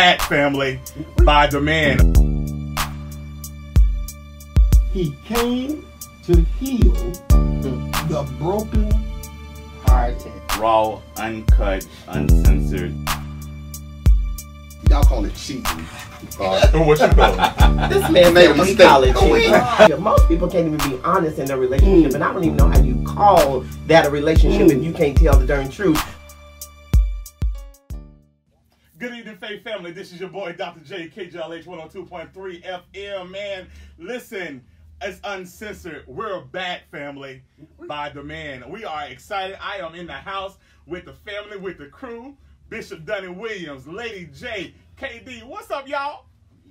back, family, by demand. He came to heal the broken hearted. Raw, uncut, uncensored. Y'all call it cheating. What you call it? This man Made a said we mistake. call it cheating. Yeah, most people can't even be honest in their relationship, and I don't even know how you call that a relationship if you can't tell the darn truth. Good evening, Faith family. This is your boy, Dr. J, KJLH 102.3 FM. Man, listen, it's Uncensored. We're back, family, by demand. We are excited. I am in the house with the family, with the crew. Bishop Dunning Williams, Lady J, KD. What's up, y'all?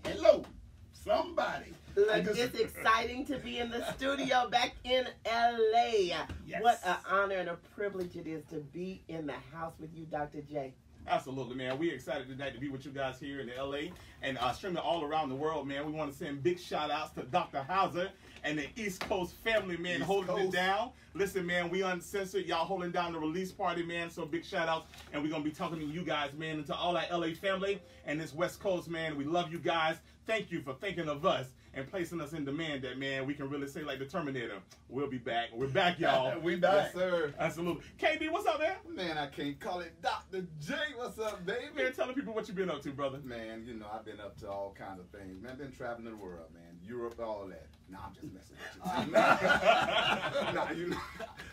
Hello, somebody. Look, it's exciting to be in the studio back in LA. Yes. What an honor and a privilege it is to be in the house with you, Dr. J. Absolutely, man. We're excited tonight to be with you guys here in LA and streaming all around the world, man. We want to send big shout outs to Dr. Hauser and the East Coast family, man, holding it down. Listen, man, we Uncensored. Y'all holding down the release party, man. So big shout outs. And we're going to be talking to you guys, man, and to all our LA family and this West Coast, man. We love you guys. Thank you for thinking of us and placing us in demand that, man, we can really say like the Terminator, we'll be back. We're back, y'all. We back. Yes, sir. Absolutely. KD, what's up, man? Man, I can't call it Dr. J. What's up, baby? Man, tell the people what you been up to, brother. Man, you know, I've been up to all kinds of things. Man, I've been traveling the world, man. Europe, all that. Nah, I'm just messing with you. Nah, you know.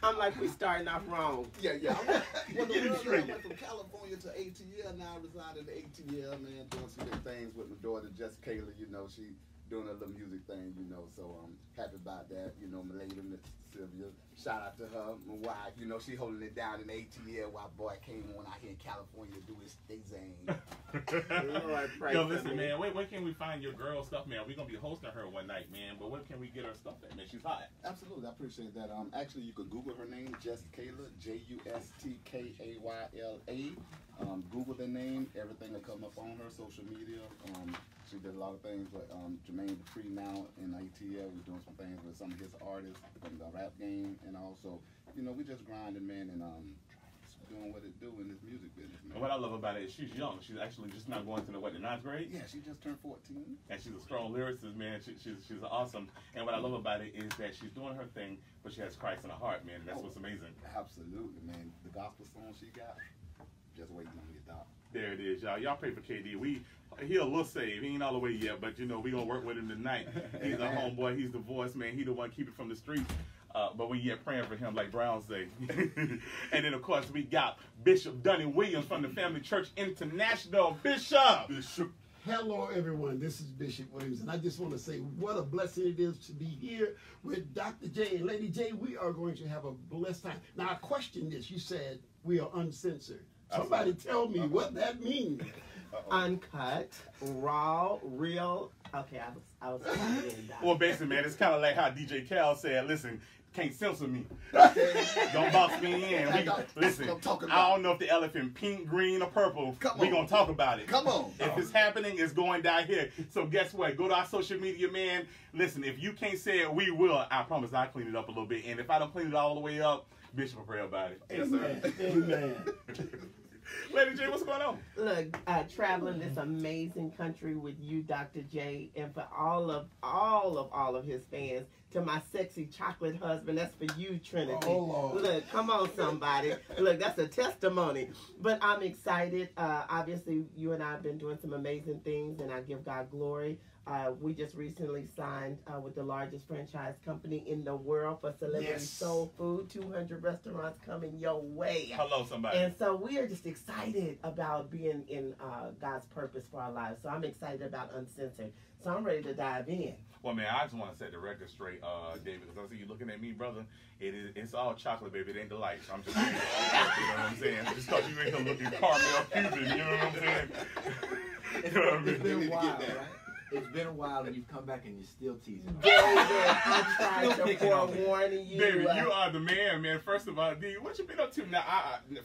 I'm like, we starting off wrong. Yeah. I went from California to ATL. Now I reside in the ATL, man, doing some big things with my daughter, Jess Kayla. You know, she doing a little music thing, you know, so I'm happy about that. You know, my lady, Miss Sylvia, shout out to her. My wife, you know, she holding it down in ATL while boy came on out here in California to do his thing. Lord, pray Yo, for listen, me. man, where can we find your girl stuff, man? We're going to be hosting her one night, man, but where can we get her stuff at, man? She's hot. Absolutely, I appreciate that. Actually, you could Google her name, Jess Kayla, Justkayla. Google the name, everything will come up on her social media. She did a lot of things with Jermaine Dupree now in ATL. We're doing some things with some of his artists from the rap game, and also, you know, we just grinding, man, and doing what it do in this music business, man. And what I love about it is she's young. She's actually just not going to the 9th grade. Yeah, she just turned 14. And she's a strong lyricist, man. She's awesome. And what I love about it is that she's doing her thing, but she has Christ in her heart, man. That's what's amazing. Absolutely, man. The gospel song she got, just waiting on you, Doc. There it is, y'all. Y'all pray for KD. He a little saved. He ain't all the way yet, but you know we gonna work with him tonight. He's a homeboy. He's the voice, man. He the one keep it from the streets. But we yet praying for him, like Brown say. And then of course we got Bishop Dunning Williams from the Family Church International. Bishop. Hello, everyone. This is Bishop Williams, and I just want to say what a blessing it is to be here with Dr. J and Lady J. We are going to have a blessed time. Now, I question this. You said we are uncensored. Somebody tell me what that means. Uncut, raw, real. Okay, I was Well, basically, man, it's kind of like how DJ Cal said, listen, can't censor me. Don't box me in. Listen, I don't know if the elephant pink, green, or purple. We're going to talk about it. Come on. If it's happening, it's going down here. So guess what? Go to our social media, man. Listen, if you can't say it, we will. I promise I'll clean it up a little bit. And if I don't clean it all the way up, Bishop will pray about it. Amen. Amen. Lady J, what's going on? Look, traveling this amazing country with you, Dr. J, and for all of his fans. To my sexy chocolate husband, that's for you, Trinity. Oh, Lord. Look, come on, somebody. Look, that's a testimony. But I'm excited. Obviously, you and I have been doing some amazing things, and I give God glory. We just recently signed with the largest franchise company in the world for celebrity soul food. 200 restaurants coming your way. Hello, somebody. And so we are just excited about being in God's purpose for our lives. So I'm excited about Uncensored. So I'm ready to dive in. Well, man, I just want to set the record straight, David, because I see you looking at me, brother. It's all chocolate, baby. It ain't the light. So I'm just saying. You know what I'm saying? Just because you ain't here looking caramel Cuban, you know what I'm saying? It's been a while, right? It's been a while and you've come back and you're still teasing. David, I tried to forewarn you. Baby, you are the man. First of all, D, what you been up to now?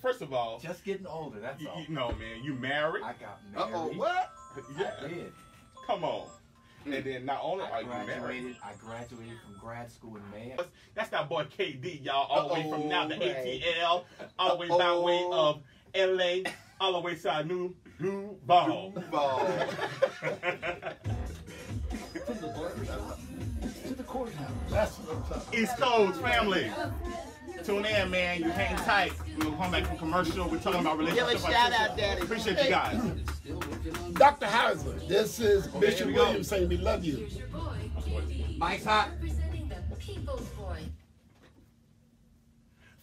First of all, just getting older, that's all. No, man, you married? I got married. Uh-oh, what? Yeah. I did. Come on. And then not only are you married, I graduated from grad school in May. That's that boy KD, y'all, all the way from now to ATL, all the way by way of LA, all the way to our new Duval. To the courthouse. That's what I'm talking about. East Coast family. Tune in, man. You hang tight. We're going to come back from commercial. We're talking about relationships. Give a shout out, Daddy. Appreciate you guys. Dr. Hauser, this is Bishop Williams saying we love you. Mike's hot.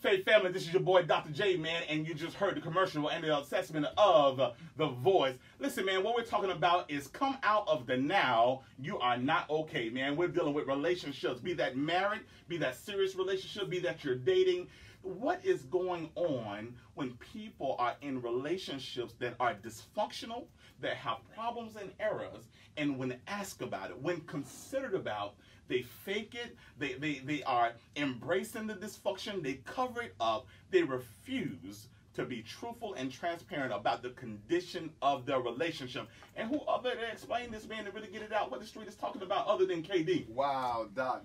Faith family, this is your boy Dr. J, man, and you just heard the commercial and the assessment of The Voice. Listen, man, what we're talking about is come out of the now. You are not okay, man. We're dealing with relationships, be that married, be that serious relationship, be that you're dating. What is going on when people are in relationships that are dysfunctional, that have problems and errors, and when asked about it, when considered about, they fake it, they are embracing the dysfunction, they cover it up, they refuse to be truthful and transparent about the condition of their relationship. And who other to explain this, man, to really get it out, what the street is talking about other than KD? Wow, Doc,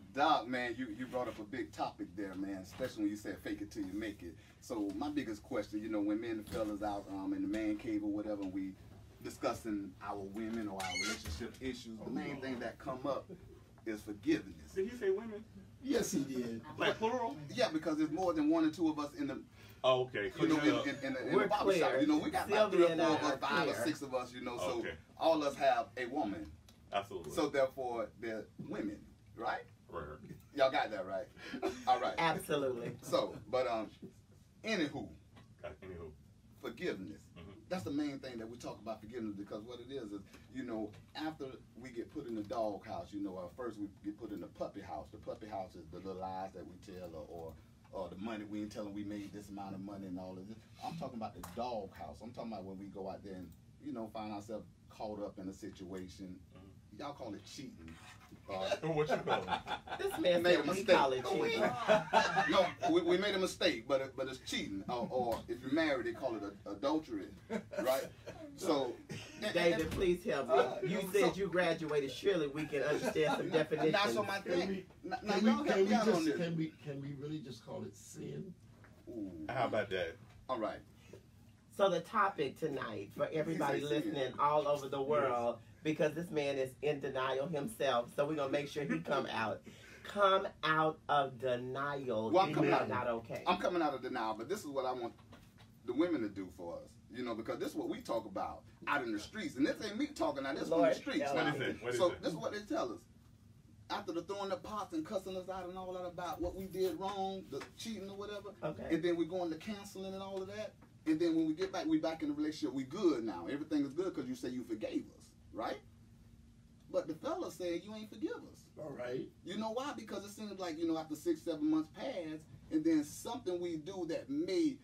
man, you brought up a big topic there, man, especially when you said fake it till you make it. So my biggest question, you know, when me and the fellas out in the man cave or whatever, and we discussing our women or our relationship issues, the main thing that come up is forgiveness. Did he say women? Yes, he did. Like plural? Yeah, because there's more than one or two of us in the, Oh, okay. you know, in the barber shop. You know, we got about 3 or 4 of us, 5 or 6 of us, you know, so all of us have a woman. Absolutely. So therefore, they're women, right? Right. Y'all got that right? All right. Absolutely. So, but anywho, Anywho. forgiveness. That's the main thing that we talk about, forgiveness, because what it is, you know, after we get put in the dog house, you know, first we get put in the puppy house. The puppy house is the little lies that we tell, or the money we ain't telling we made this amount of money and all of this. I'm talking about the dog house. I'm talking about when we go out there and, you know, find ourselves caught up in a situation. Y'all call it cheating. What you call it? This man made said a we mistake. call it cheating. No, we made a mistake, but it's cheating. Or if you're married, they call it adultery, right? So, David, please help me. You said you graduated. Surely we can understand some definitions. Now, so my thing. Now, y'all help me out on this. Can we really just call it sin? Ooh. How about that? All right. So the topic tonight for everybody listening all over the world, because this man is in denial himself, so we're going to make sure he come out. Come out of denial. Well, I'm coming You're out. not okay. I'm coming out of denial, but this is what I want the women to do for us. You know, because this is what we talk about out in the streets. And this ain't me talking now, this is from the streets. Yeah, What is it? What is So it? this is what they tell us. After the throwing the pots and cussing us out and all that about what we did wrong, the cheating or whatever, Okay. and then we go into counseling and all of that, and then when we get back, we back in the relationship, we good now. Everything is good because you say you forgave us, right? But the fella said you ain't forgive us. All right. You know why? Because it seems like, you know, after 6-7 months pass, and then something we do that may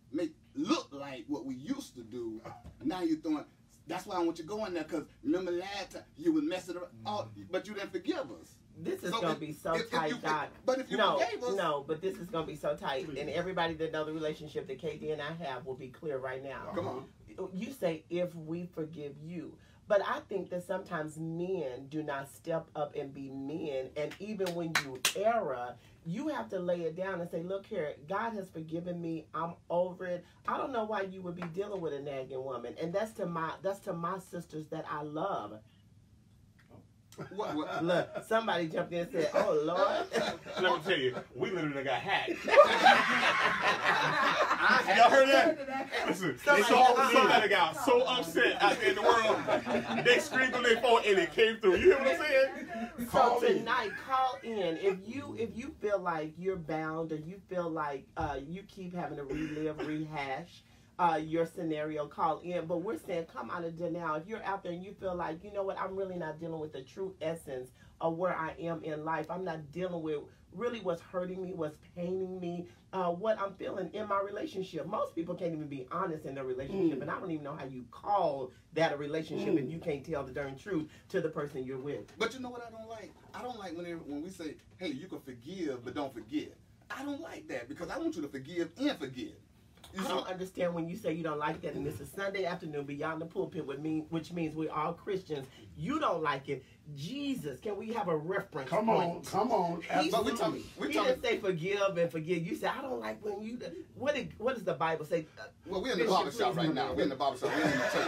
make look like what we used to do, now you're throwing. That's why I want you to go in there, because remember last time you was messing around, but you didn't forgive us. This is going to be so tight, Doc. But if you forgave us. No, but this is going to be so tight. And everybody that know the relationship that KD and I have will be clear right now. Come on. You say, if we forgive you. But I think that sometimes men do not step up and be men. And even when you err, you have to lay it down and say, look here, God has forgiven me. I'm over it. I don't know why you would be dealing with a nagging woman. And that's to my sisters that I love. What? Look, somebody jumped in and said, oh, Lord. Let me tell you, we literally got hacked. Y'all heard that? Listen, somebody got so upset out there in the world. They screamed on their phone and it came through. You hear what I'm saying? So tonight, call in. If you feel like you're bound, or you feel like you keep having to rehash your scenario, call in. But we're saying come out of denial. If you're out there and you feel like, you know what, I'm really not dealing with the true essence of where I am in life. I'm not dealing with really what's hurting me, what's paining me, what I'm feeling in my relationship. Most people can't even be honest in their relationship, and I don't even know how you call that a relationship if you can't tell the darn truth to the person you're with. But you know what I don't like? I don't like when we say, hey, you can forgive, but don't forget. I don't like that, because I want you to forgive and forget. I don't understand when you say you don't like that, and this is Sunday afternoon beyond the pulpit, which means we're all Christians. You don't like it. Jesus, can we have a reference point? Come on. He didn't say forgive and forget. You said, I don't like when you. What does the Bible say? Well, we're in the barber shop right now. We're in the barber shop. We're in the church.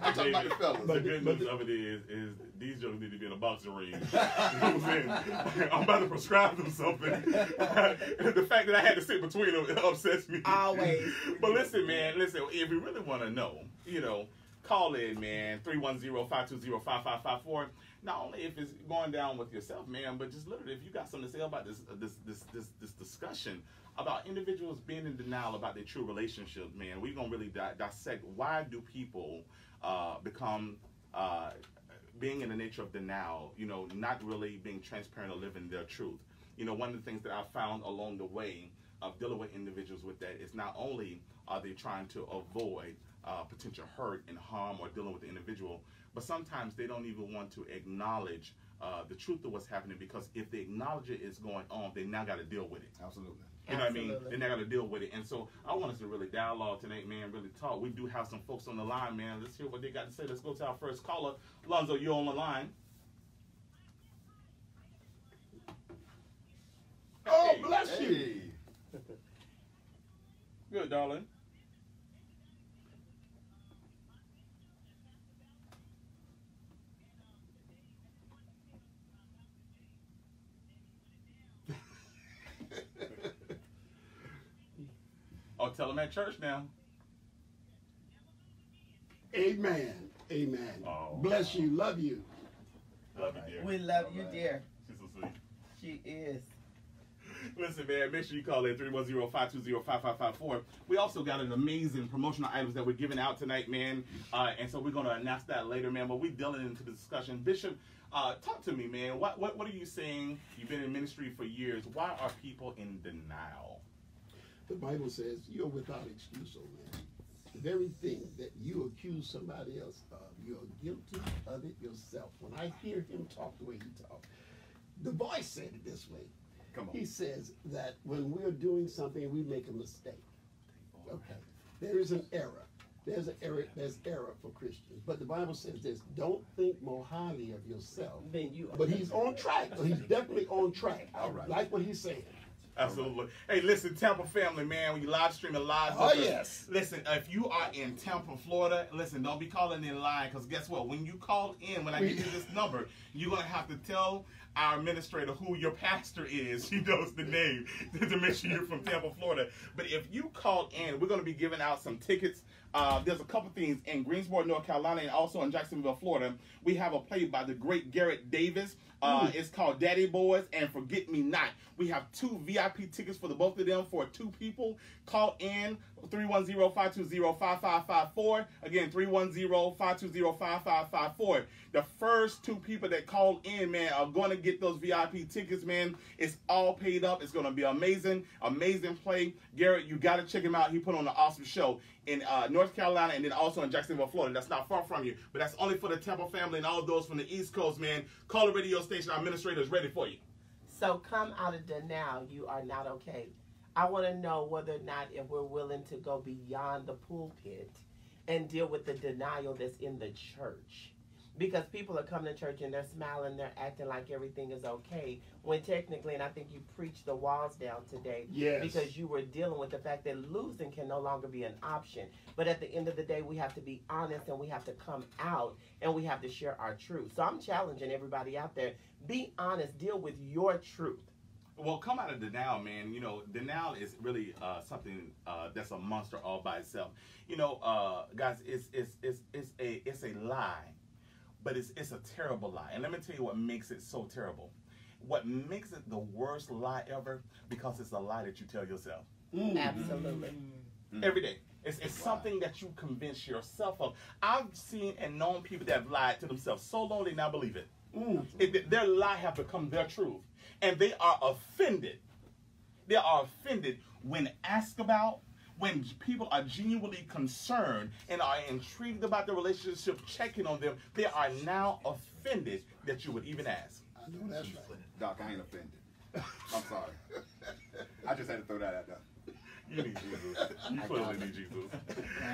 I'm talking about the fellas. The good news of it is these jokers need to be in a boxing ring. You know what I'm saying? I'm about to prescribe them something. The fact that I had to sit between them upsets me. Always. But listen, man, if you really want to know, call in, man, 310-520-5554. Not only if it's going down with yourself, man, but just literally if you got something to say about this discussion about individuals being in denial about their true relationship, man. We're gonna really dissect why do people become being in the nature of denial, not really being transparent or living their truth. One of the things that I found along the way of dealing with individuals with that is not only are they trying to avoid potential hurt and harm or dealing with the individual, but sometimes they don't even want to acknowledge the truth of what's happening, because if they acknowledge it is going on, they now got to deal with it. Absolutely. You know what I mean? They now got to deal with it. And so I want us to really dialogue tonight, man, really talk. We do have some folks on the line, man. Let's hear what they got to say. Let's go to our first caller. Lonzo, you're on the line. Oh, bless you. Good, darling. Oh, tell them at church now. Amen. Oh, bless you. Love you. Love you, dear. We love you, dear. She's so sweet. She is. Listen, man, make sure you call in 310-520-5554. We also got an amazing promotional items that we're giving out tonight, man. And so we're going to announce that later, man. But we're dealing into the discussion. Bishop, talk to me, man. What are you saying? You've been in ministry for years. Why are people in denial? The Bible says you're without excuse, oh man. The very thing that you accuse somebody else of, you're guilty of it yourself. When I hear him talk the way he talks, the voice said it this way. Come on. He says that when we're doing something, we make a mistake. Okay. There is an error. There's error for Christians. But the Bible says this: don't think more highly of yourself. But he's on track. So he's definitely on track. All right. Like what he's saying. Absolutely. Hey, listen, Tampa family, man, when you live streaming live. Oh, yes. Listen, if you are in Tampa, Florida, listen, don't be calling in line, because guess what? When you call in, when I give you this number, you're going to have to tell our administrator who your pastor is. She knows the name to make sure you're from Tampa, Florida. But if you call in, we're going to be giving out some tickets. There's a couple things in Greensboro, North Carolina, and also in Jacksonville, Florida. We have a play by the great Garrett Davis. It's called Daddy Boys and Forget Me Not. We have 2 VIP tickets for the both of them for 2 people. Call in 310-520-5554. Again, 310-520-5554. The first 2 people that call in, man, are going to get those VIP tickets, man. It's all paid up. It's going to be amazing. Amazing play. Garrett, you got to check him out. He put on an awesome show in North Carolina and then also in Jacksonville, Florida. That's not far from you, but that's only for the Temple family and all of those from the East Coast, man. Call the radio station. Our administrator is ready for you. So come out of denial. You are not okay. I want to know whether or not if we're willing to go beyond the pulpit and deal with the denial that's in the church. Because people are coming to church and they're smiling, they're acting like everything is okay, when technically, and I think you preached the walls down today, yes, because you were dealing with the fact that losing can no longer be an option. But at the end of the day, we have to be honest and we have to come out and we have to share our truth. So I'm challenging everybody out there, be honest, deal with your truth. Well, come out of denial, man. Denial is really something that's a monster all by itself. Guys, it's a lie. But it's a terrible lie. And let me tell you what makes it so terrible. What makes it the worst lie ever, because it's a lie that you tell yourself. Absolutely. Every day. It's something that you convince yourself of. I've seen and known people that have lied to themselves so long they now believe it. Their lie have become their truth. And they are offended. They are offended when asked about, when people are genuinely concerned and are intrigued about the relationship, checking on them, they are now offended that you would even ask. I know that's right. Doc, I ain't offended. I'm sorry. I just had to throw that out there. You need Jesus. You clearly need Jesus.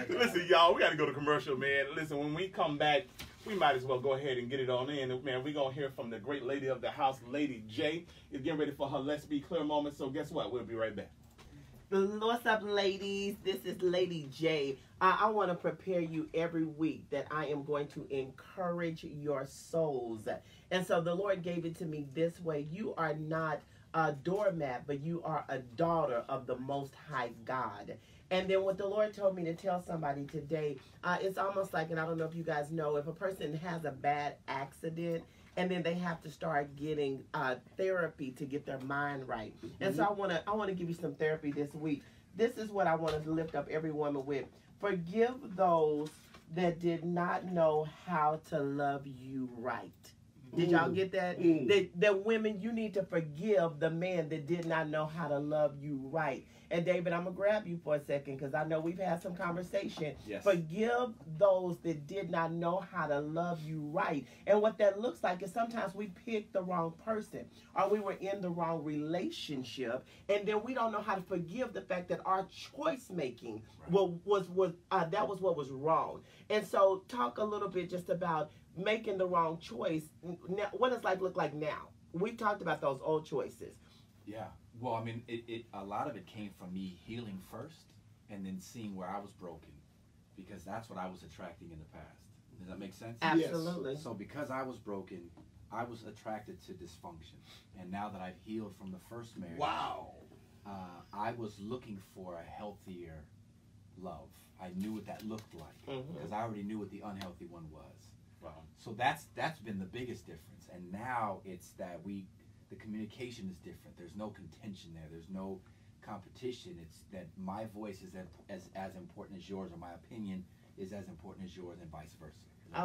Listen, y'all, we got to go to commercial, man. Listen, when we come back, we might as well go ahead and get it on in. Man, we're going to hear from the great lady of the house, Lady J. Is getting ready for her Let's Be Clear moment. So guess what? We'll be right back. What's up, ladies? This is Lady J. I want to prepare you every week that I am going to encourage your souls. And so the Lord gave it to me this way. You are not a doormat, but you are a daughter of the Most High God. And then what the Lord told me to tell somebody today, it's almost like, and I don't know if you guys know, if a person has a bad accident, and then they have to start getting therapy to get their mind right. And so I want to give you some therapy this week. This is what I want to lift up every woman with. Forgive those that did not know how to love you right. Did y'all get that? That women, you need to forgive the man that did not know how to love you right. And David, I'm going to grab you for a second because I know we've had some conversation. Yes. Forgive those that did not know how to love you right. And what that looks like is sometimes we picked the wrong person or we were in the wrong relationship, and then we don't know how to forgive the fact that our choice making was that was what was wrong. And so talk a little bit just about making the wrong choice. Now, what does life look like now? We talked about those old choices. Yeah. Well, I mean, a lot of it came from me healing first and then seeing where I was broken, because that's what I was attracting in the past. Does that make sense? Absolutely. So because I was broken, I was attracted to dysfunction. And now that I've healed from the first marriage, I was looking for a healthier love. I knew what that looked like because I already knew what the unhealthy one was. Wow. So that's been the biggest difference. And now it's that the communication is different. There's no contention there. There's no competition. It's that my voice is as important as yours, or my opinion is as important as yours, and vice versa.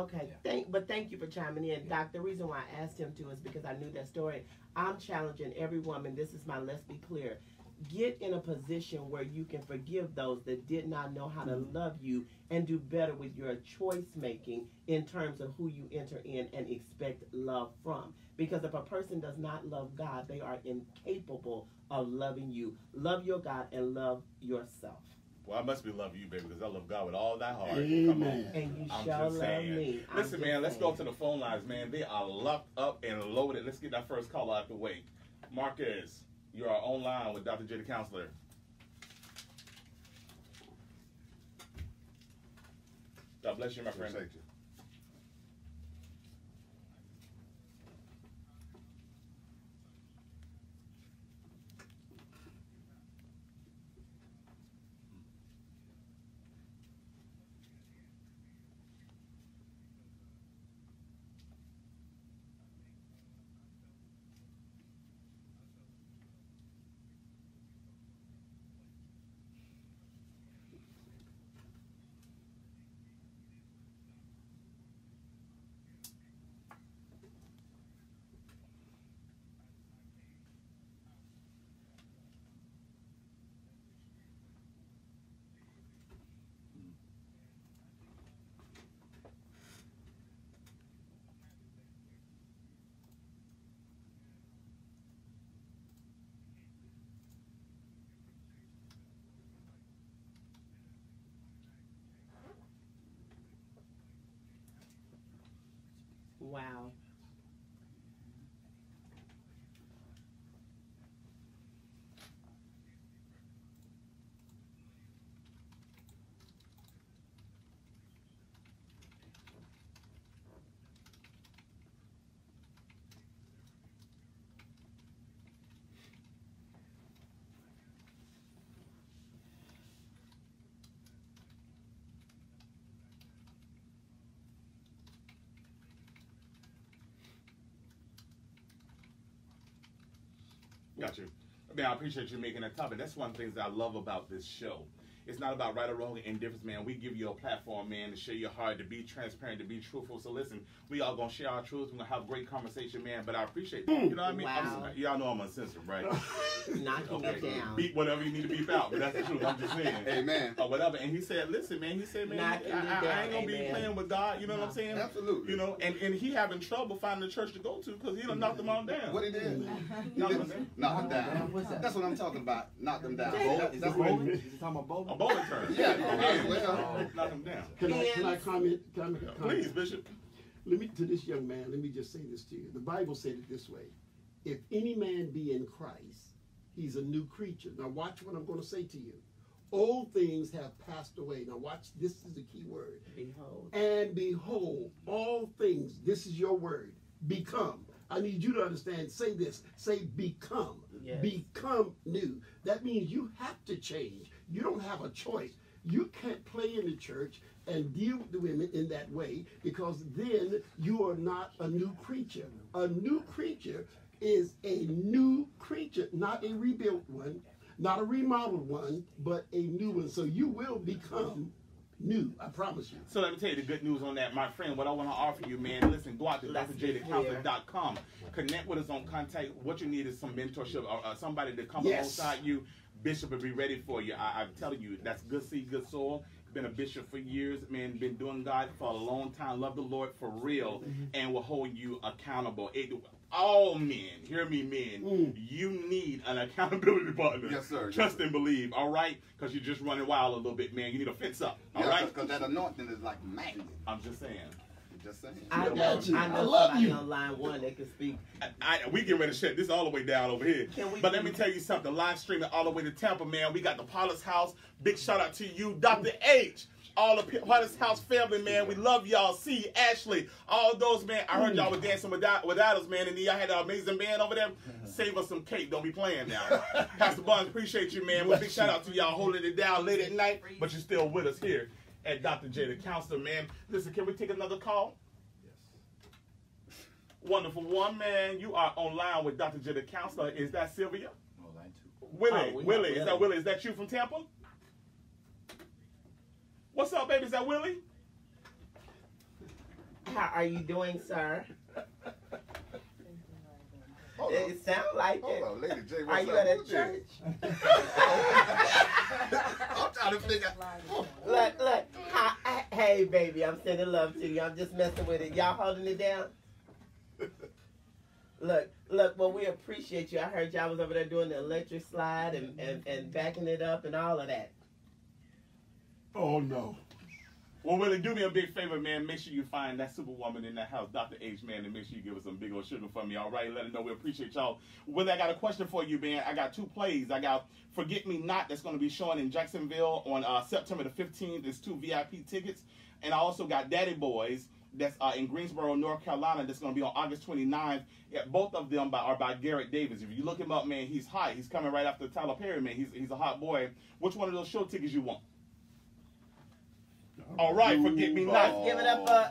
Okay, Yeah. thank you for chiming in. Doc, the reason why I asked him to is because I knew that story. I'm challenging every woman, this is my Let's Be Clear. Get in a position where you can forgive those that did not know how to love you and do better with your choice making in terms of who you enter in and expect love from. Because if a person does not love God, they are incapable of loving you. Love your God and love yourself. Well, I must be loving you, baby, because I love God with all thy heart. Amen. Come on. And you I'm shall just love saying. me. Listen, man, let's go to the phone lines, man. They are locked up and loaded. Let's get that first call out the way. Marcus, you are online with Dr. J, the counselor. God bless you, my friend. Appreciate you. Wow. Got you. Man, I appreciate you making that topic. That's one of the things that I love about this show It's not about right or wrong and indifference, man. We give you a platform, man, to share your heart, to be transparent, to be truthful. So listen, we all gonna share our truths. We're gonna have a great conversation, man. But I appreciate that. You know what I mean? Wow. Y'all know I'm uncensored, right? Knocking it down. Beep whatever you need to beep out, but that's the truth. I'm just saying. Amen. Or whatever. And he said, listen, man. He said, man, I ain't gonna be playing with God. You know what I'm saying? Absolutely. You know, and he having trouble finding a church to go to because he done knocked them all down. What he did? Knock them down. Knock them down. That's what I'm talking about. Knock them down. Is That's it what. bowling? Is he talking about bowling? A bowling turn. Yeah. Well, Knock them down. Can I comment? Can I make a comment? Please, Bishop. To this young man, let me just say this to you. The Bible said it this way: if any man be in Christ, he's a new creature. Now watch what I'm going to say to you. Old things have passed away. Now watch, this is the key word. Behold. And behold, all things, this is your word, become. I need you to understand, say this, say become. Yes. Become new. That means you have to change. You don't have a choice. You can't play in the church and deal with the women in that way, because then you are not a new creature. A new creature is a new creature, not a rebuilt one, not a remodeled one, but a new one. So you will become new, I promise you. So let me tell you the good news on that, my friend. What I want to offer you, man, listen, go out to drjthecounselor.com. Connect with us on contact. What you need is some mentorship or somebody to come alongside you. Bishop will be ready for you. I'm telling you, that's good seed, good soil. Been a bishop for years, man. Been doing God for a long time. Love the Lord for real, and will hold you accountable. All men, hear me, men. You need an accountability partner. Yes, sir. Trust and believe, all right? Because you're just running wild a little bit, man. You need a fence up, all right? Because that anointing is like magnet. I'm just saying. Just saying. I know love somebody you. on line one that can speak. We getting ready to shut this all the way down over here. But let me tell you something. Live streaming all the way to Tampa, man. We got the Paula's House. Big shout out to you, Dr. H. All the Paula's House family, man. We love y'all. C, Ashley, all those, man. I heard y'all were dancing without us, man. And y'all had an amazing band over there. Save us some cake. Don't be playing now. Pastor Barnes, appreciate you, man. But big shout out to y'all holding it down late at night, but you're still with us here at Dr. J, the counselor, man. Listen, can we take another call? Wonderful one, man. You are online with Dr. J, the counselor. Is that Sylvia? No, line two. Willie. Is that Willie? Is that you from Tampa? What's up, baby? Is that Willie? How are you doing, sir? Hold on. It sounds like Hold it. on, Lady J. Are What's you up? at a Who's church? I'm trying to figure out. Look. Hey, baby, I'm sending love to you. I'm just messing with it. Y'all holding it down? Look, well, we appreciate you. I heard y'all was over there doing the electric slide and backing it up and all of that. Oh, no. Well, Willie, do me a big favor, man. Make sure you find that superwoman in that house, Dr. H, man, and make sure you give us some big old sugar for me, all right? Let her know we appreciate y'all. Willie, I got a question for you, man. I got 2 plays. I got Forget Me Not that's going to be showing in Jacksonville on September the 15th. There's 2 VIP tickets. And I also got Daddy Boys that's in Greensboro, North Carolina, that's going to be on August 29th. Yeah, both of them are by Garrett Davis. If you look him up, man, he's hot. He's coming right after Tyler Perry, man. He's a hot boy. Which one of those show tickets you want? All right, Forget Me Not.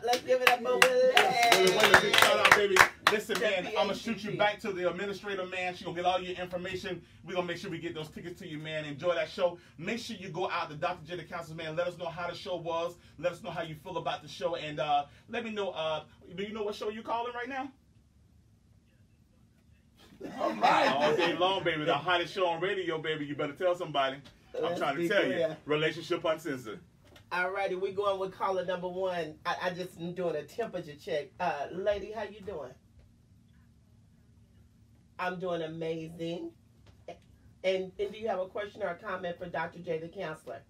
Let's give it up for Willie. Willie, big shout out, baby. Listen, man, I'm going to shoot you back to the administrator, man. She's going to get all your information. We're going to make sure we get those tickets to you, man. Enjoy that show. Make sure you go out to Dr. J, the counselor, man. Let us know how the show was. Let us know how you feel about the show. And let me know, do you know what show you're calling right now? All right. All day long, baby. The hottest show on radio, baby. You better tell somebody. I'm trying to tell you. Relationship Uncensored. Alrighty, we going with caller number 1. I just am doing a temperature check. Lady, how you doing? I'm doing amazing. And do you have a question or a comment for Dr. J, the counselor?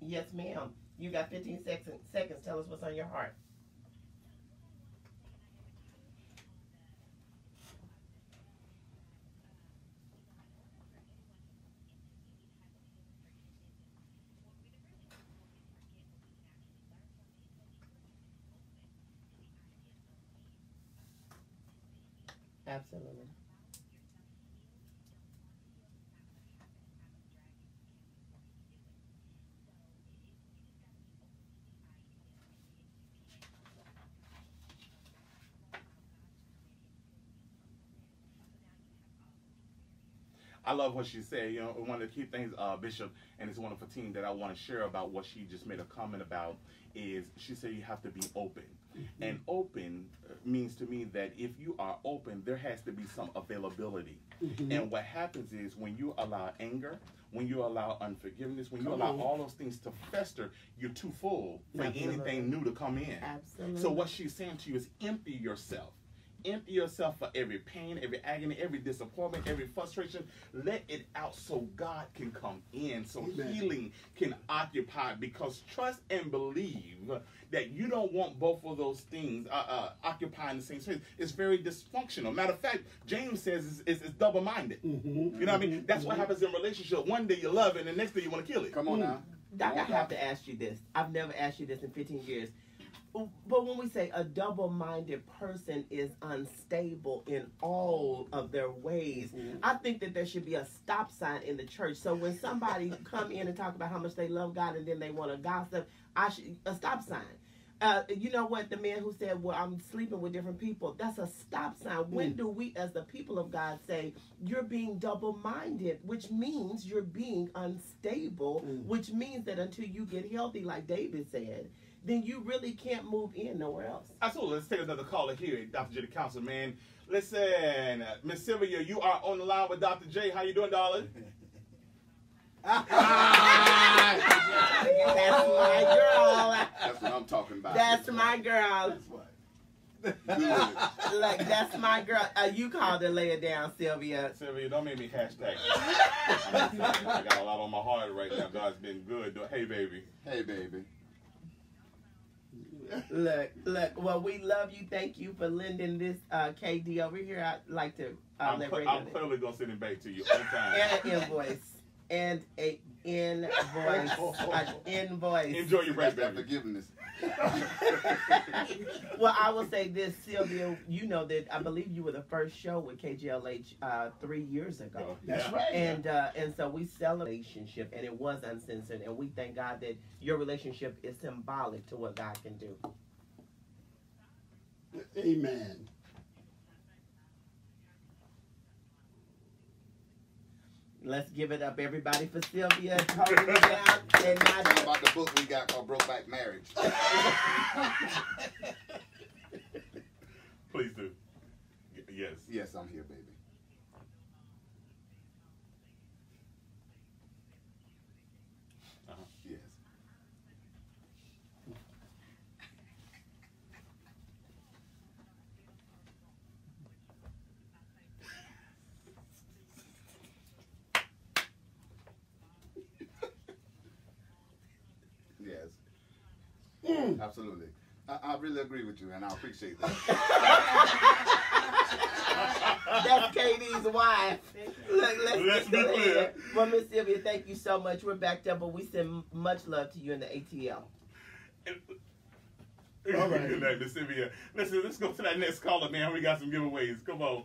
Yes, ma'am. You got 15 seconds. Tell us what's on your heart. Absolutely. I love what she said. You know, one of the key things, Bishop, and it's a wonderful team that I want to share about what she just made a comment about is she said you have to be open. And open means to me that if you are open, there has to be some availability. And what happens is when you allow anger, when you allow unforgiveness, when you allow all those things to fester, you're too full for anything new to come in. Absolutely. So what she's saying to you is empty yourself. Empty yourself for every pain, every agony, every disappointment, every frustration. Let it out so God can come in, so healing can occupy. Because trust and believe that you don't want both of those things occupying the same space. It's very dysfunctional. Matter of fact, James says it's double-minded. You know what I mean? That's what happens in a relationship. One day you love it, and the next day you want to kill it. Come on now. Doc, I have to ask you this. I've never asked you this in 15 years. But when we say a double-minded person is unstable in all of their ways, I think that there should be a stop sign in the church. So when somebody come in and talk about how much they love God and then they want to gossip, a stop sign. You know what? The man who said, well, I'm sleeping with different people, that's a stop sign. When do we, as the people of God, say, you're being double-minded, which means you're being unstable, which means that until you get healthy, like David said, then you really can't move in nowhere else. Absolutely. Let's take another caller here, Dr. J, the council, man. Listen, Miss Sylvia, you are on the line with Dr. J. How you doing, darling? That's my girl. That's what I'm talking about. That's my girl. That's what. Like, that's my girl. You called her lay it down, Sylvia. Sylvia, don't make me hashtag. I got a lot on my heart right now. God's been good. Hey, baby. Hey, baby. Look. Well, we love you. Thank you for lending this KD over here. I'd like to I'm clearly going to send it back to you on time. And an invoice. And an invoice. Enjoy your break, That's that baby. forgiveness. Well, I will say this, Sylvia, you know that I believe you were the first show with KJLH 3 years ago. That's right. And so we celebrate relationship, and it was uncensored, and we thank God that your relationship is symbolic to what God can do. Amen. Let's give it up, everybody, for Sylvia holding it down. And Tell not about the book we got called Brokeback Marriage. Please do. Yes. Yes, I'm here, baby. Yes. Yes. Absolutely. I really agree with you, and I appreciate that. That's Katie's wife. Look, Let's be clear. Well, Miss Sylvia, thank you so much. We're backed up, but we send much love to you in the ATL. All right. Good night, Miss Sylvia. Listen, let's go to that next caller, man. We got some giveaways. Come on.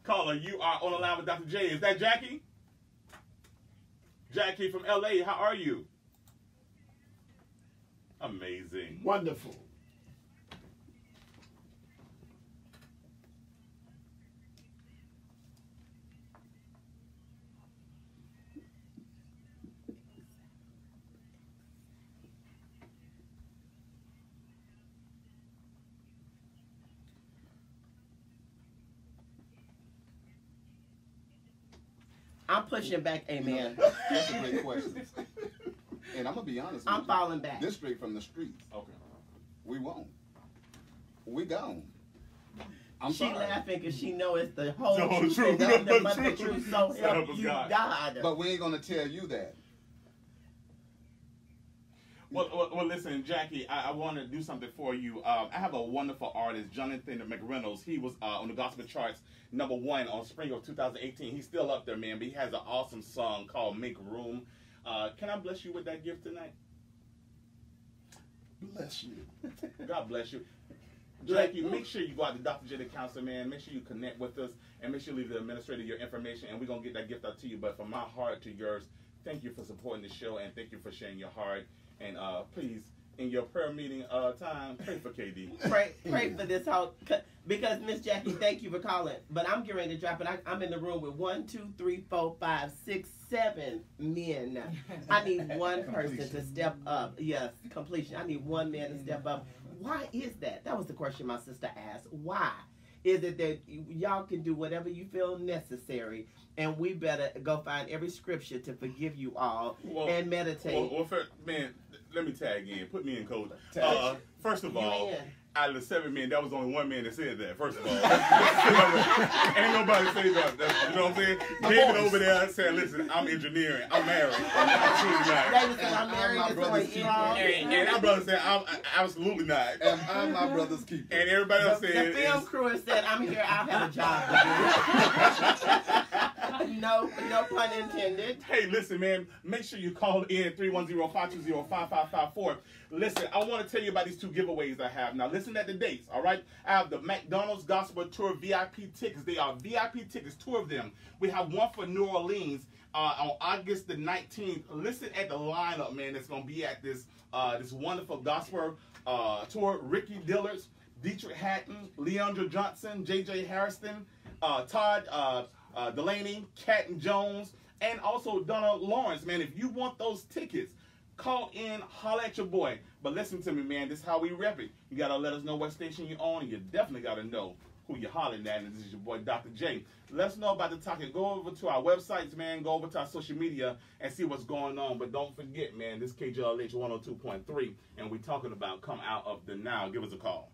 Caller, you are on the line with Dr. J. Is that Jackie? Jackie from LA, how are you? Amazing. Wonderful. I'm pushing back, amen. That's a great question. And I'm going to be honest with you. I'm falling back. This straight from the streets. Okay. We won't. We gone. I'm She sorry. laughing because she know it's the whole The whole truth. truth. And nothing The but the truth. truth. So So help help us you God. God. But we ain't going to tell you that. Well, listen, Jackie, I want to do something for you. I have a wonderful artist, Jonathan McReynolds. He was on the gospel charts, #1 on spring of 2018. He's still up there, man, but he has an awesome song called Make Room. Can I bless you with that gift tonight? Bless you. God bless you. Jackie, make sure you go out to Dr. J, the counselor, man. Make sure you connect with us, and make sure you leave the administrator your information, and we're going to get that gift out to you. But from my heart to yours, thank you for supporting the show, and thank you for sharing your heart. And please in your prayer meeting time, pray for KD. Pray for this whole, because Miss Jackie, thank you for calling. But I'm getting ready to drop it. I'm in the room with 1, 2, 3, 4, 5, 6, 7 men. I need one person to step up. Yes, completion. I need one man to step up. Why is that? That was the question my sister asked. Why is it that y'all can do whatever you feel necessary, and we better go find every scripture to forgive you all and meditate? Well, man, let me tag in. Put me in, coach. First of all, out of the 7 men, that was only 1 man that said that. First of all, ain't nobody say that. You know what I'm saying? David over there said, "Listen, I'm engineering. I'm married. I'm absolutely not." David said, "I'm married." My brother's keeper. And our brother said, "I'm absolutely not." And I'm my brother's keeper. And everybody else said, "The film crew has said, I'm here. I'll have a job to do." No pun intended. Hey, listen, man. Make sure you call in 310-520-5554. Listen, I want to tell you about these 2 giveaways I have. Now, listen at the dates, all right? I have the McDonald's Gospel Tour VIP tickets. They are VIP tickets, 2 of them. We have one for New Orleans on August the 19th. Listen at the lineup, man, that's going to be at this this wonderful gospel tour. Ricky Dillards, Dietrich Hatton, Leandra Johnson, J.J. Harrison, Todd Delaney, Catton Jones, and also Donna Lawrence, man. If you want those tickets, call in, holler at your boy. But listen to me, man. This is how we rep it. You got to let us know what station you're on, and you definitely got to know who you're hollering at. And this is your boy, Dr. J. Let us know about the topic. Go over to our websites, man. Go over to our social media and see what's going on. But don't forget, man, this KJLH 102.3, and we're talking about come out of the now. Give us a call.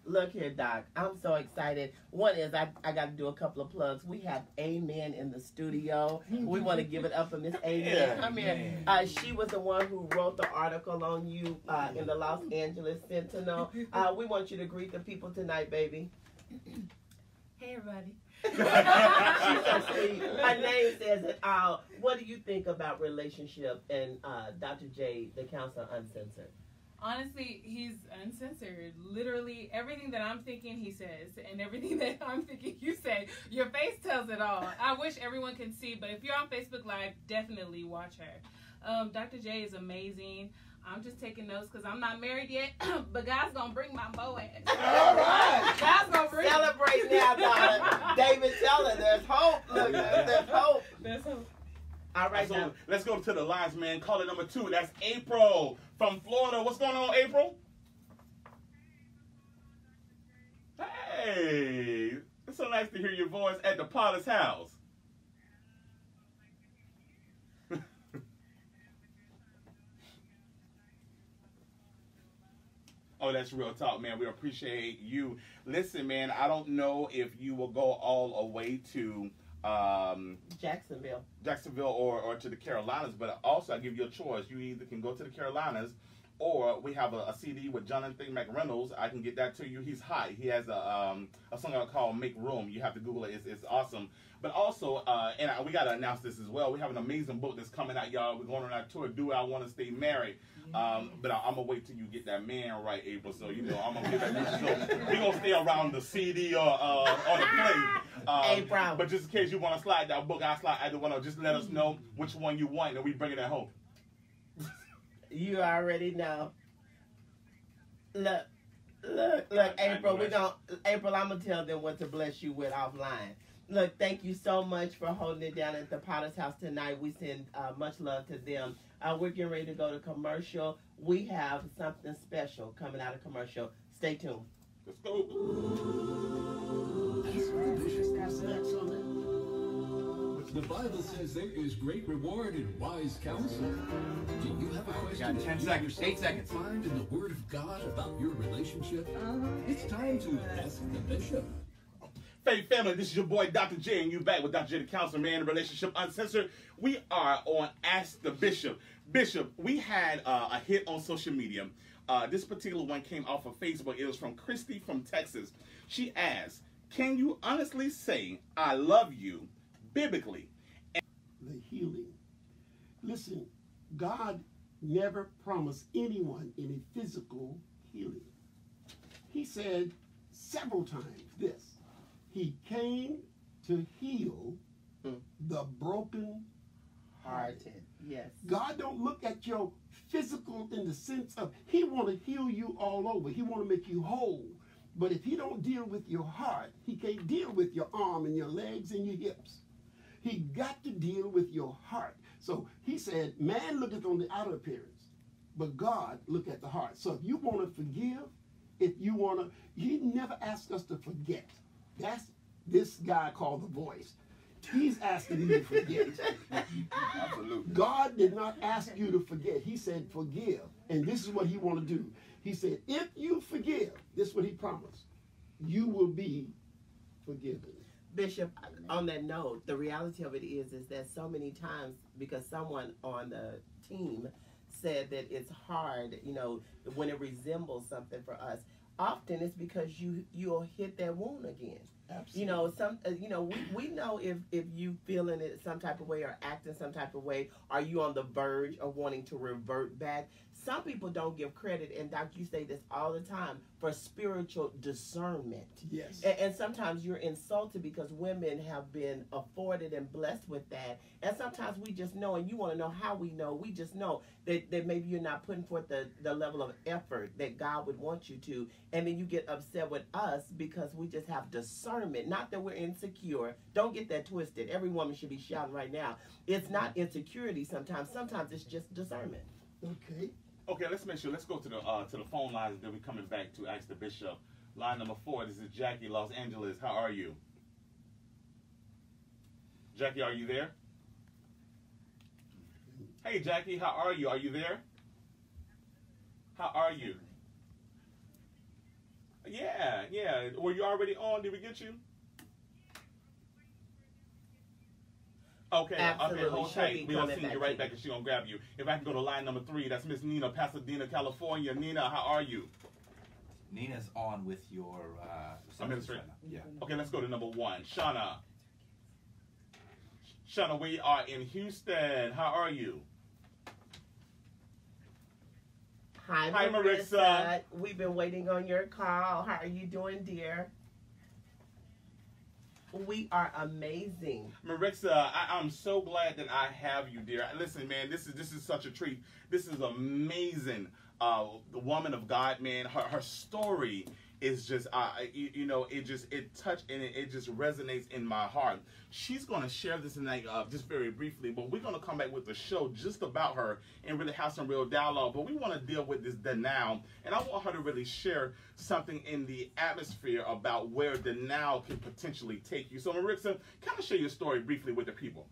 Look here, Doc. I'm so excited. One is I got to do a couple of plugs. We have Amen in the studio. We want to give it up for Miss Amen. Come here. She was the one who wrote the article on you in the Los Angeles Sentinel. We want you to greet the people tonight, baby. Hey, everybody. She's so sweet. Her name says it all. What do you think about relationship and Dr. J, the counselor, Uncensored? Honestly, he's uncensored. Literally, everything that I'm thinking, he says, and everything that I'm thinking, you say. Your face tells it all. I wish everyone could see, but if you're on Facebook Live, definitely watch her. Dr. J is amazing. I'm just taking notes because I'm not married yet, but God's going to bring my bow ass. All right. God's going to bring Celebrate now, daughter. David, tell her there's hope. Look, there's hope. There's hope. All right, so let's go to the lines, man. Caller number 2. That's April from Florida. What's going on, April? Hey, it's so nice to hear your voice at the Potter's house. Oh, that's real talk, man. We appreciate you. Listen, man, I don't know if you will go all the way to Jacksonville or to the Carolinas, but also I give you a choice. You either can go to the Carolinas, or we have a CD with Jonathan McReynolds. I can get that to you. He's hot. He has a song called "Make Room." You have to Google it. It's awesome. But also, we got to announce this as well. We have an amazing book that's coming out, y'all. We're going on our tour. Do I Want to Stay Married? But I'm gonna wait till you get that man right, April. So I'm gonna get that. So we're gonna stay around the CD or the play. But just in case you want to slide that book, I slide either one. Or just let us know which one you want, and we bring it at home. You already know. Look, April. April. I'm gonna tell them what to bless you with offline. Look, thank you so much for holding it down at the Potter's house tonight. We send much love to them. We're getting ready to go to commercial. We have something special coming out of commercial. Stay tuned. Let's go. The Bible says there is great reward in wise counsel. Do you have a question? Got 10 seconds, 8 seconds. Find in the Word of God about your relationship? It's time to ask the bishop. Faith family, this is your boy Dr. J, and you back with Dr. J, the counselor, man, Relationship Uncensored. We are on Ask the Bishop. Bishop, we had a hit on social media. This particular one came off of Facebook. It was from Christy from Texas. She asked, can you honestly say, I love you, biblically? The healing. Listen, God never promised anyone any physical healing. He said several times this. He came to heal the broken hearted. Yes. God don't look at your physical in the sense of He want to heal you all over. He want to make you whole. But if He don't deal with your heart, He can't deal with your arm and your legs and your hips. He got to deal with your heart. So He said, man looketh on the outer appearance, but God look at the heart. So if you want to forgive, if you want to, He never asked us to forget. That's this guy called the voice. He's asking you to forget. Absolutely. God did not ask you to forget. He said forgive. And this is what He want to do. He said, if you forgive, this is what He promised, you will be forgiven. Bishop, on that note, the reality of it is that so many times, because someone on the team said that it's hard, you know, when it resembles something for us, often it's because you'll hit that wound again. Absolutely. You know, we know if you feeling it some type of way or acting some type of way, are you on the verge of wanting to revert back? Some people don't give credit, and Doc, you say this all the time, for spiritual discernment. Yes. And sometimes you're insulted because women have been afforded and blessed with that. And sometimes we just know, and you want to know how we know, we just know that maybe you're not putting forth the level of effort that God would want you to. And then you get upset with us because we just have discernment. Not that we're insecure. Don't get that twisted. Every woman should be shouting right now. It's not insecurity sometimes. Sometimes it's just discernment. Okay. Okay, let's make sure. Let's go to the phone lines, and then we're coming back to ask the bishop. Line number 4. This is Jackie, Los Angeles. How are you? Jackie, are you there? Hey, Jackie, how are you? Are you there? How are you? Yeah. Were you already on? Did we get you? Okay, Absolutely. Okay, hold tight. We're going to coming send you back right back and she's going to grab you. If I can go to line number 3, that's Miss Nina, Pasadena, California. Nina, how are you? Nina's on with your Administrator. Yeah. Okay, let's go to number 1. Shauna. Shauna, we are in Houston. How are you? Hi, Hi, Marissa. Marissa. We've been waiting on your call. How are you doing, dear? We are amazing. Marissa, I'm so glad that I have you, dear. Listen, man, this is such a treat. This is amazing. The woman of God, man, her story is just, it touched and it just resonates in my heart. She's going to share this tonight just very briefly, but we're going to come back with the show just about her and really have some real dialogue. But we want to deal with the now, and I want her to really share something in the atmosphere about where the now can potentially take you. So, Marissa, kind of share your story briefly with the people.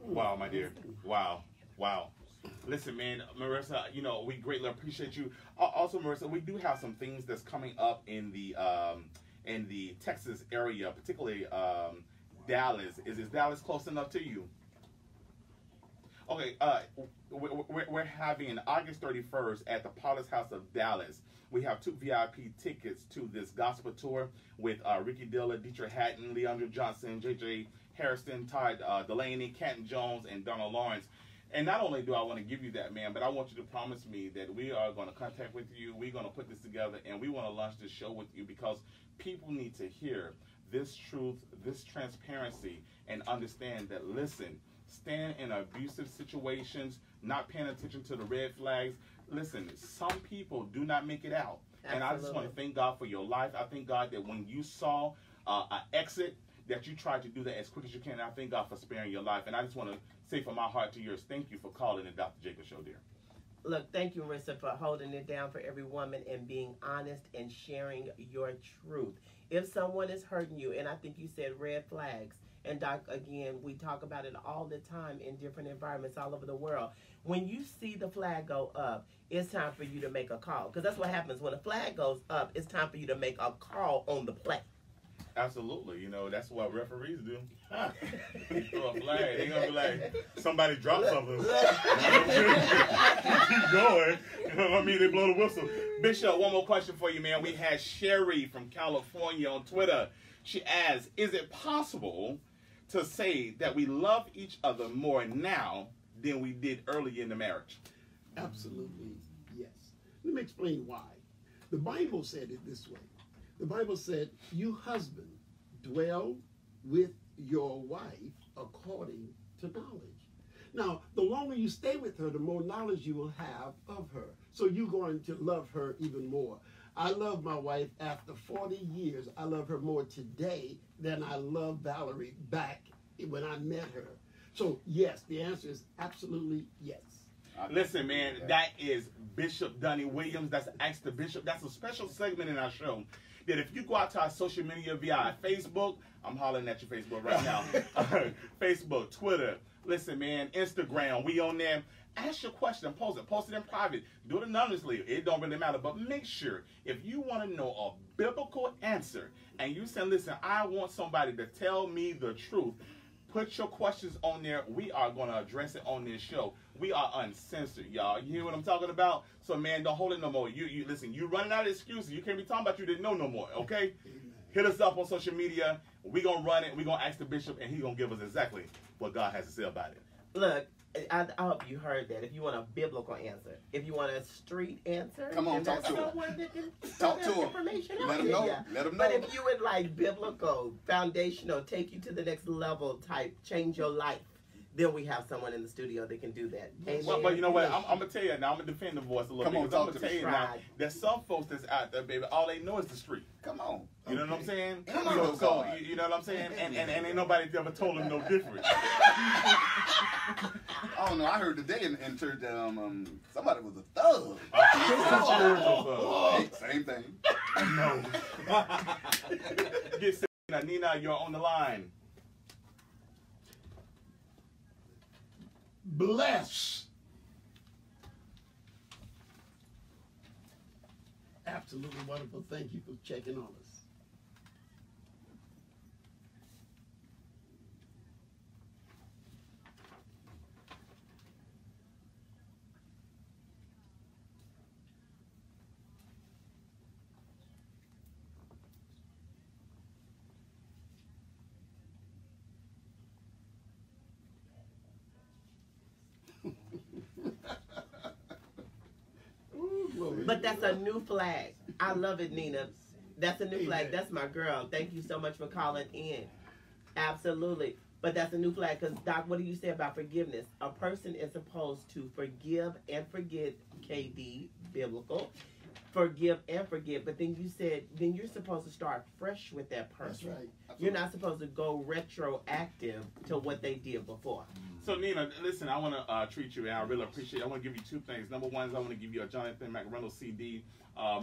Wow, my dear. Wow. Listen, man, Marissa, we greatly appreciate you. Also, Marissa, we do have some things that's coming up in the Texas area, particularly Dallas. Is Dallas close enough to you? Okay, we're having August 31st at the Potter's House of Dallas. We have 2 VIP tickets to this gospel tour with Ricky Dilla, Dietrich Hatton, Leandra Johnson, J.J. Harrison, Todd Delaney, Canton Jones, and Donald Lawrence. And not only do I want to give you that, man, but I want you to promise me that we are going to contact with you. We're going to put this together, and we want to launch this show with you because people need to hear this truth, this transparency, and understand that, listen, stand in abusive situations, not paying attention to the red flags. Listen, some people do not make it out. Absolutely. And I just want to thank God for your life. I thank God that when you saw an exit, that you tried to do that as quick as you can. And I thank God for sparing your life. And I just want to say from my heart to yours, thank you for calling the Dr. Jacob Show, dear. Look, thank you, Marissa, for holding it down for every woman and being honest and sharing your truth. If someone is hurting you, and I think you said red flags, and Doc, again, we talk about it all the time in different environments all over the world. When you see the flag go up, it's time for you to make a call. Because that's what happens. When a flag goes up, it's time for you to make a call on the play. Absolutely. That's what referees do. You throw a flag, they're going to be like, somebody drop something. Keep going. I mean, they blow the whistle. Bishop, one more question for you, man. We had Sherry from California on Twitter. She asks, is it possible to say that we love each other more now than we did earlier in the marriage? Absolutely, yes. Let me explain why. The Bible said it this way. The Bible said, you husband, dwell with your wife according to knowledge. Now, the longer you stay with her, the more knowledge you will have of her. So you're going to love her even more. I love my wife after 40 years. I love her more today than I loved Valerie back when I met her. So, yes, the answer is absolutely yes. Listen, man, that is Bishop Dunny Williams. That's Ask the Bishop. That's a special segment in our show that if you go out to our social media via Facebook, I'm hollering at your Facebook right now. Facebook, Twitter, listen, man, Instagram, we on there. Ask your question, post it in private, do it anonymously. It don't really matter, but make sure if you want to know a biblical answer and you say, listen, I want somebody to tell me the truth, put your questions on there. We are going to address it on this show. We are uncensored, y'all. You hear what I'm talking about? So, man, don't hold it no more. You listen, you running out of excuses. You can't be talking about you didn't know no more, okay? Hit us up on social media. We're going to run it. We're going to ask the bishop, and he's going to give us exactly what God has to say about it. Look, I hope you heard that. If you want a biblical answer, if you want a street answer, come on, talk to him. Talk to him. Let him know. Let him know. But if you would like biblical, foundational, take you to the next level type, change your life, then we have someone in the studio that can do that. Well, but you know what? I'm going to tell you now. I'm going to defend the voice a little bit. I'm going to tell you now. There's some folks that's out there, baby. All they know is the street. Come on. You know what I'm saying? So you know what I'm saying? And ain't nobody ever told them no different. I don't know. I heard today in church that somebody was a thug. Same thing. No. Get set. Nina, you're on the line. Bless. Absolutely wonderful. Thank you for checking on us. But that's a new flag. I love it, Nina. That's a new flag. That's my girl. Thank you so much for calling in. Absolutely. But that's a new flag because, Doc, what do you say about forgiveness? A person is supposed to forgive and forget, KD, biblical. Forgive and forget. But then you said, then you're supposed to start fresh with that person. That's right. You're not supposed to go retroactive to what they did before. So, Nina, listen, I want to treat you, and I really appreciate it. I want to give you two things. Number one is I want to give you a Jonathan McReynolds CD,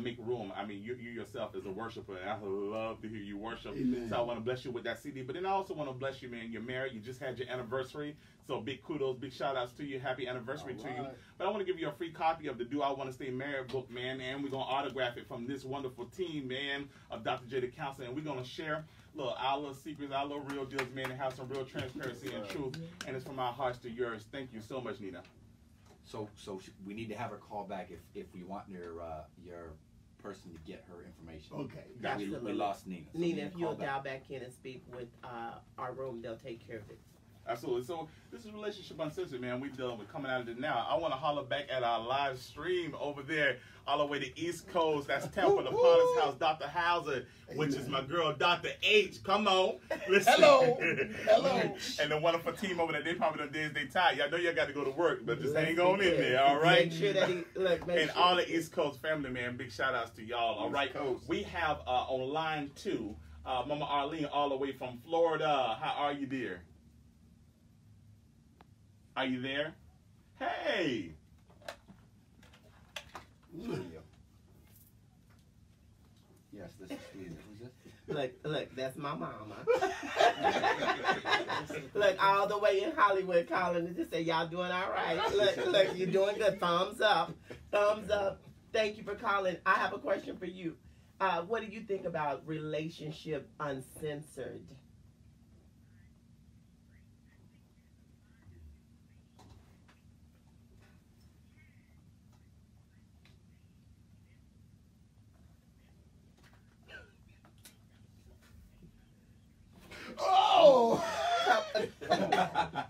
Make Room. I mean, you yourself as a worshiper, and I love to hear you worship. Amen. So I want to bless you with that CD. But then I also want to bless you, man. You're married. You just had your anniversary. So big kudos, big shout-outs to you. Happy anniversary to you. But I want to give you a free copy of the Do I Want to Stay Married book, man. And we're going to autograph it from this wonderful team, man, of Dr. J, the counselor. And we're going to share our little secrets, our little real deals, man, and have some real transparency and truth. And it's from our hearts to yours. Thank you so much, Nina. So we need to have her call back if we want your person to get her information. Okay. We lost Nina. So Nina, if you'll dial back in and speak with our room, they'll take care of it. Absolutely. So this is Relationship Uncensored, man. We're coming out of it now. I want to holler back at our live stream over there, all the way to East Coast. That's Tampa, the Potter's House, Dr. Hauser, which is my girl, Dr. H. Come on. Listen. Hello. Hello. And the wonderful team over there, they probably done days they tired. Y'all know y'all got to go to work, but just hang on in there, all right? Make sure that and all the East Coast family, man, big shout outs to y'all, all right? We have on line 2, Mama Arlene, all the way from Florida. How are you, dear? Are you there? Hey! Yes, this is Steve. Who's this? Look, that's my mama. Look, all the way in Hollywood calling to just say, y'all doing all right. Look, you're doing good. Thumbs up. Thumbs up. Thank you for calling. I have a question for you. What do you think about Relationship Uncensored?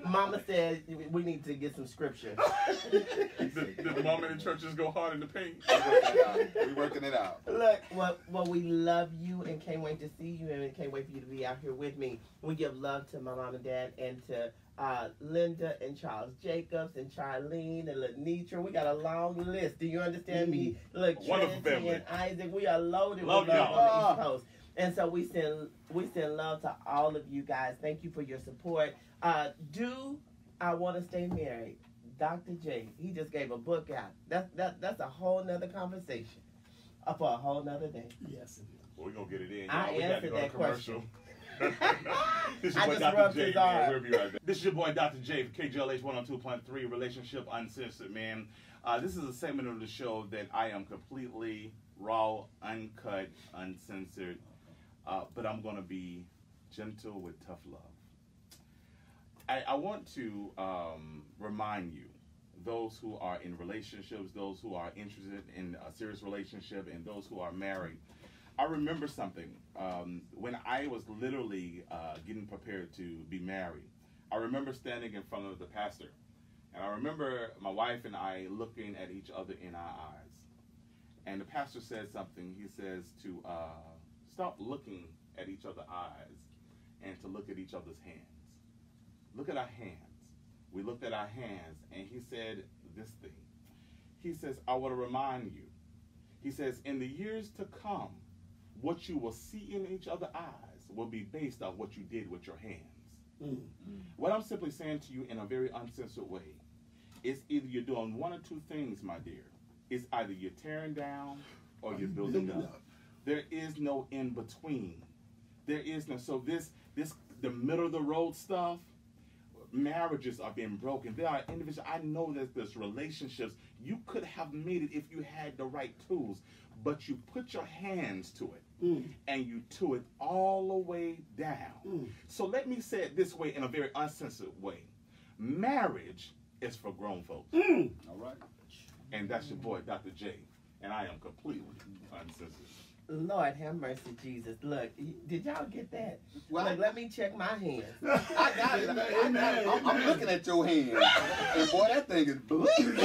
Mama said we need to get some scripture. Did the mom in the churches go hard in the paint? We working it out. Look, well, we love you and can't wait to see you and can't wait for you to be out here with me. We give love to my mom and dad and to Linda and Charles Jacobs and Charlene and Lenitra. We got a long list. Do you understand me? Look, Wonderful Trinity family. and Isaac, we are loaded Love with love y'all. on the East Coast. And so we send love to all of you guys. Thank you for your support. Do I want to stay married? Dr. J, he just gave a book out. That's a whole nother conversation for a whole nother day. Yes. Well, we're going to get it in. I We got to answered go to that commercial. This is I your boy just Dr. rubbed J, his man. arm. We'll be right back. This is your boy Dr. J for KJLH 102.3, Relationship Uncensored, man. This is a segment of the show that I am completely raw, uncut, uncensored, but I'm going to be gentle with tough love. I want to remind you, those who are in relationships, those who are interested in a serious relationship, and those who are married. I remember something when I was literally getting prepared to be married. I remember standing in front of the pastor, and I remember my wife and I looking at each other in our eyes. And the pastor said something. He says to stop looking at each other's eyes and to look at each other's hands. Look at our hands. We looked at our hands, and he said this thing. He says, I want to remind you. He says, in the years to come, what you will see in each other's eyes will be based on what you did with your hands. What I'm simply saying to you in a very uncensored way is either you're doing one or two things, my dear. It's either you're tearing down or you're building up. There is no in between. There is no, so this the middle of the road stuff, marriages are being broken. There are individuals, I know that there's relationships, you could have made it if you had the right tools, but you put your hands to it. And you to it all the way down. So let me say it this way in a very uncensored way. Marriage is for grown folks. All right. And that's your boy, Dr. J. And I am completely uncensored. Lord have mercy, Jesus. Look, did y'all get that? Well, Look, let me check my hands. I got it. I'm looking at your hand, and boy, that thing is bleeding.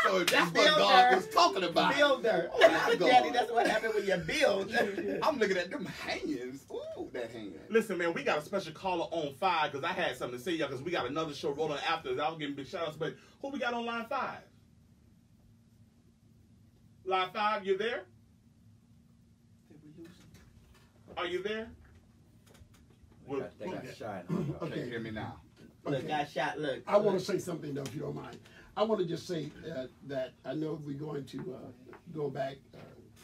So that's what God was talking about. Builder. Oh, Daddy, that's what happened when you build. I'm looking at them hands. Ooh, that hand. Listen, man, we got a special caller on 5 because I had something to say, y'all, because we got another show rolling after. I was giving big shout outs, but who we got on line 5? Line 5, you there? Are you there? They got shine on. Okay, hear me now. Look, got shot. Look. I want to say something, though, if you don't mind. I want to just say that I know we're going to go back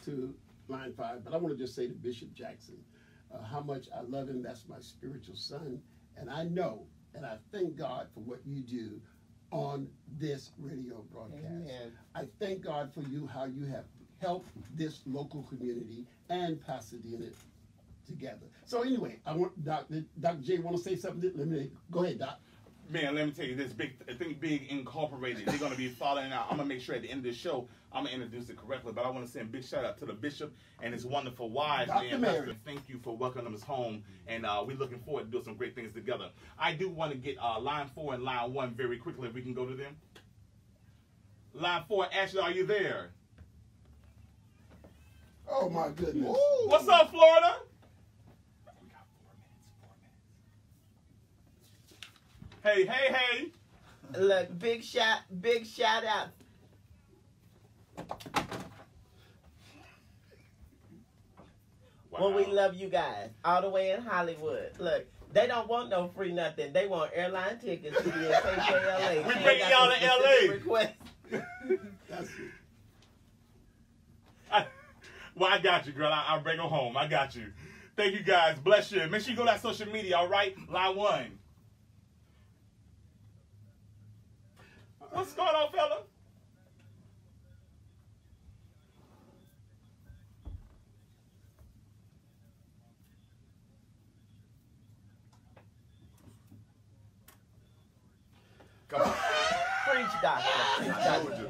to line 5, but I want to just say to Bishop Jackson how much I love him. That's my spiritual son. And I know, and I thank God for what you do on this radio broadcast. Amen. I thank God for you, how you have helped this local community and Pasadena together. So anyway, I want Dr. J want to say something. Let me go ahead, Doc. Man, let me tell you this Big Incorporated. They're gonna be following out. I'm gonna make sure at the end of the show I'm gonna introduce it correctly. But I want to send a big shout out to the bishop and his wonderful wife, Dr. man. Mary. Thank you for welcoming us home, and we're looking forward to doing some great things together. I do want to get line 4 and line 1 very quickly. If we can go to them. Line 4, Ashley, are you there? Oh my goodness. Ooh. What's up, Florida? We got 4 minutes. Hey. Look, big shout out. Wow. Well, we love you guys all the way in Hollywood. Look, they don't want no free nothing. They want airline tickets to be in KJLH. We bringing y'all to LA. Request. That's it. Well, I got you, girl. I'll bring them home. I got you. Thank you, guys. Bless you. Make sure you go to that social media, all right? Line 1. What's going on, fella? Come on. Preach, doctor. Preach, I told doctor. you.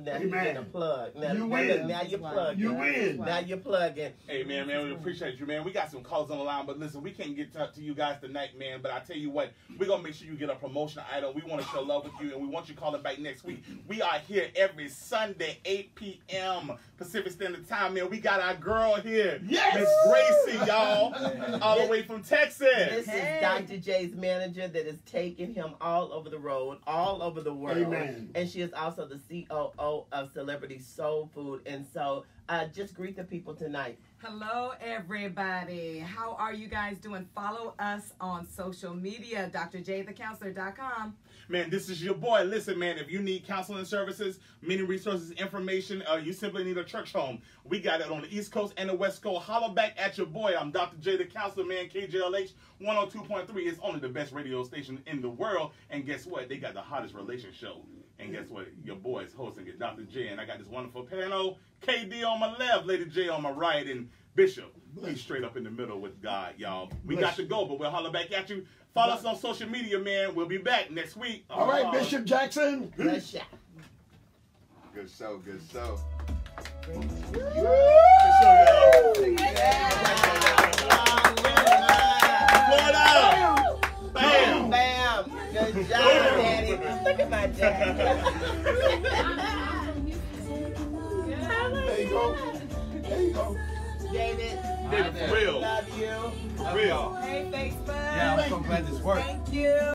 Now you get a plug. Now, you win. Now you're plugging. You win. Now you're plugging. Hey, man, we appreciate you, man. We got some calls on the line, but listen, we can't get to you guys tonight, man. But I tell you what, we're going to make sure you get a promotion item. We want to show love with you, and we want you calling back next week. We are here every Sunday, 8 p.m. Pacific Standard Time, man. We got our girl here, Miss Gracie, y'all, all the way from Texas. This is Dr. J's manager that is taking him all over the road, all over the world. Amen. And she is also the COO of Celebrity Soul Food. And so just greet the people tonight. Hello, everybody. How are you guys doing? Follow us on social media, drjthecounselor.com. Man, this is your boy. Listen, man, if you need counseling services, many resources, information, you simply need a church home. We got it on the East Coast and the West Coast. Holler back at your boy. I'm Dr. J, the counselor, man. KJLH 102.3 is only the best radio station in the world. And guess what? They got the hottest relation show. And guess what? Your boy is hosting it, Dr. J. And I got this wonderful panel. KD on my left, Lady J on my right, and Bishop. He's straight up in the middle with God, y'all. We got to go, but we'll holler back at you. Follow us on social media, man. We'll be back next week. All right, Bishop Jackson. Good show, good show. Good show, y'all. Bam! Bam! Good job, Daddy. Look at my dad. There you go. There you go. David. David, for real. Love you. Real. Hey, Facebook. Yeah, I'm so glad this worked. Thank you.